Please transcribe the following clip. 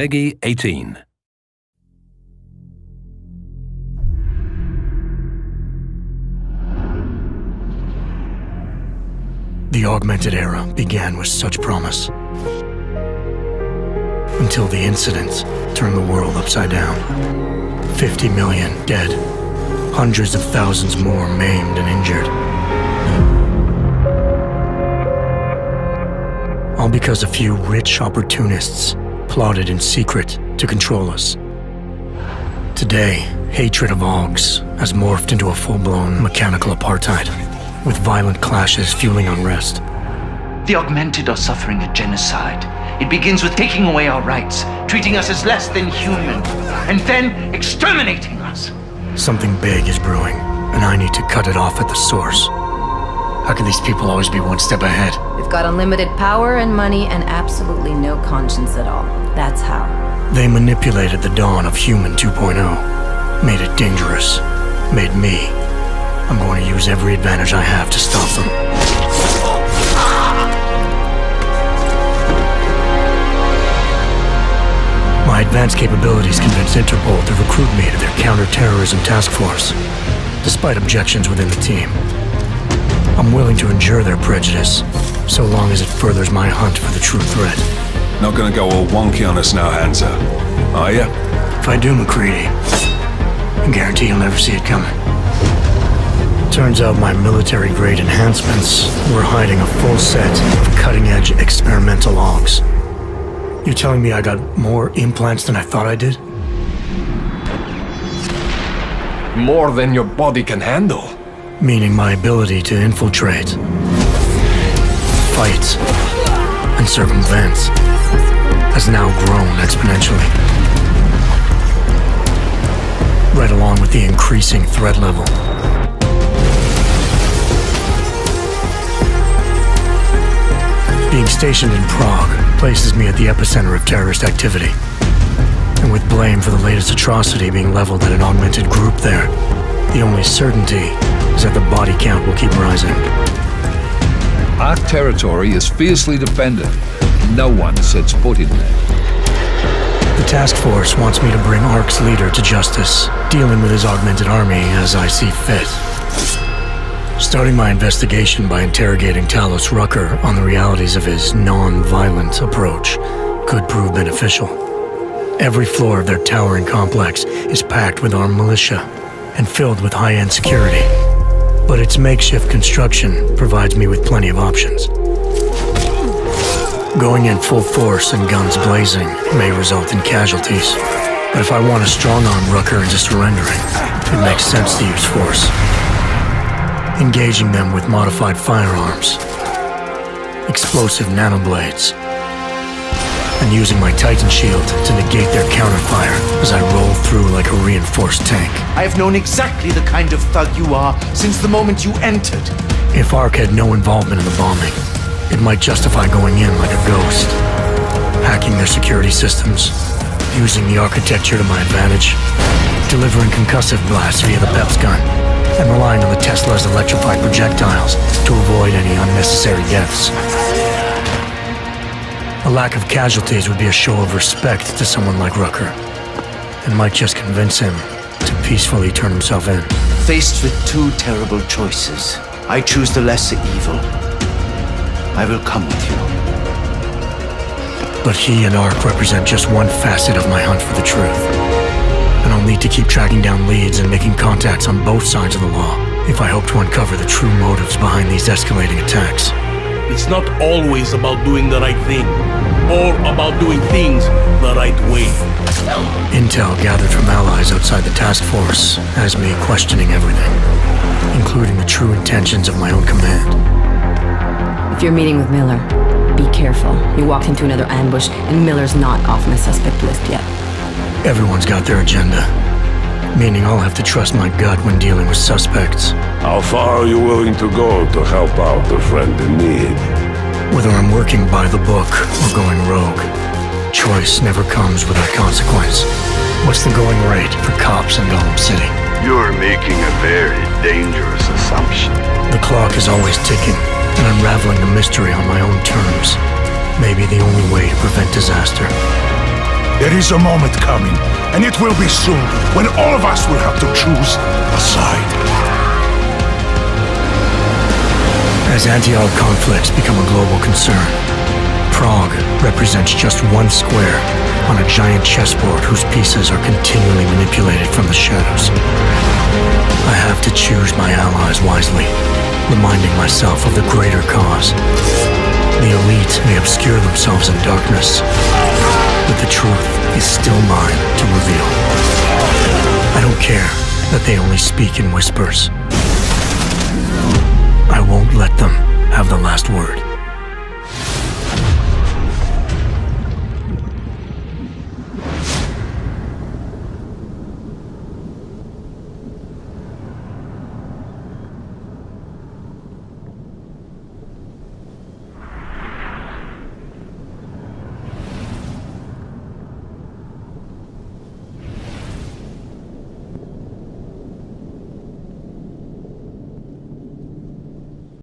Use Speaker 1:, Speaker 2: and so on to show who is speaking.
Speaker 1: Peggy 18.
Speaker 2: The augmented era began with such promise. Until the incident turned the world upside down. 50 million dead. Hundreds of thousands more maimed and injured. All because a few rich opportunists plotted in secret to control us. Today, hatred of Augs has morphed into a full-blown mechanical apartheid, with violent clashes fueling unrest.
Speaker 3: The augmented are suffering a genocide. It begins with taking away our rights, treating us as less than human, and then exterminating us.
Speaker 2: Something big is brewing, and I need to cut it off at the source. How can these people always be one step ahead?
Speaker 4: They've got unlimited power and money and absolutely no conscience at all. That's how.
Speaker 2: They manipulated the dawn of Human 2.0, made it dangerous, made me. I'm going to use every advantage I have to stop them. My advanced capabilities convinced Interpol to recruit me to their counter-terrorism task force, despite objections within the team. I'm willing to endure their prejudice, so long as it furthers my hunt for the true threat.
Speaker 5: Not gonna go all wonky on us now, Hansa, are ya?
Speaker 2: If I do, McCready, I guarantee you'll never see it coming. Turns out my military-grade enhancements were hiding a full set of cutting-edge experimental logs. You telling me I got more implants than I thought I did?
Speaker 6: More than your body can handle.
Speaker 2: Meaning my ability to infiltrate, fight, and circumvent has now grown exponentially. Right along with the increasing threat level. Being stationed in Prague places me at the epicenter of terrorist activity. And with blame for the latest atrocity being leveled at an augmented group there, the only certainty is that the body count will keep rising.
Speaker 7: Our territory is fiercely defended. No one sets foot in there.
Speaker 2: The task force wants me to bring ARC's leader to justice, dealing with his augmented army as I see fit. Starting my investigation by interrogating Talos Rucker on the realities of his non-violent approach could prove beneficial. Every floor of their towering complex is packed with armed militia and filled with high-end security. But its makeshift construction provides me with plenty of options. Going in full force and guns blazing may result in casualties. But if I want to strong-arm Rucker into surrendering, it makes sense to use force. Engaging them with modified firearms, explosive nanoblades, and using my Titan shield to negate their counterfire as I roll through like a reinforced tank.
Speaker 3: I have known exactly the kind of thug you are since the moment you entered.
Speaker 2: If ARC had no involvement in the bombing, it might justify going in like a ghost, hacking their security systems, using the architecture to my advantage, delivering concussive blasts via the PEPS gun, and relying on the Tesla's electrified projectiles to avoid any unnecessary deaths. A lack of casualties would be a show of respect to someone like Rucker, and might just convince him to peacefully turn himself in.
Speaker 3: Faced with two terrible choices, I choose the lesser evil. I will come with you.
Speaker 2: But he and ARC represent just one facet of my hunt for the truth. And I'll need to keep tracking down leads and making contacts on both sides of the law if I hope to uncover the true motives behind these escalating attacks.
Speaker 8: It's not always about doing the right thing, or about doing things the right way.
Speaker 2: Intel gathered from allies outside the task force has me questioning everything, including the true intentions of my own command.
Speaker 4: If you're meeting with Miller, be careful. You walked into another ambush, and Miller's not off my suspect list yet.
Speaker 2: Everyone's got their agenda, meaning I'll have to trust my gut when dealing with suspects.
Speaker 9: How far are you willing to go to help out a friend in need?
Speaker 2: Whether I'm working by the book or going rogue, choice never comes without consequence. What's the going rate for cops in Gotham City?
Speaker 9: You're making a very dangerous assumption.
Speaker 2: The clock is always ticking, and unraveling the mystery on my own terms may be the only way to prevent disaster.
Speaker 1: There is a moment coming, and it will be soon, when all of us will have to choose a side.
Speaker 2: As anti-Ark conflicts become a global concern, Prague represents just one square on a giant chessboard whose pieces are continually manipulated from the shadows. I have to choose my allies wisely, reminding myself of the greater cause. The elite may obscure themselves in darkness, but the truth is still mine to reveal. I don't care that they only speak in whispers. I won't let them have the last word.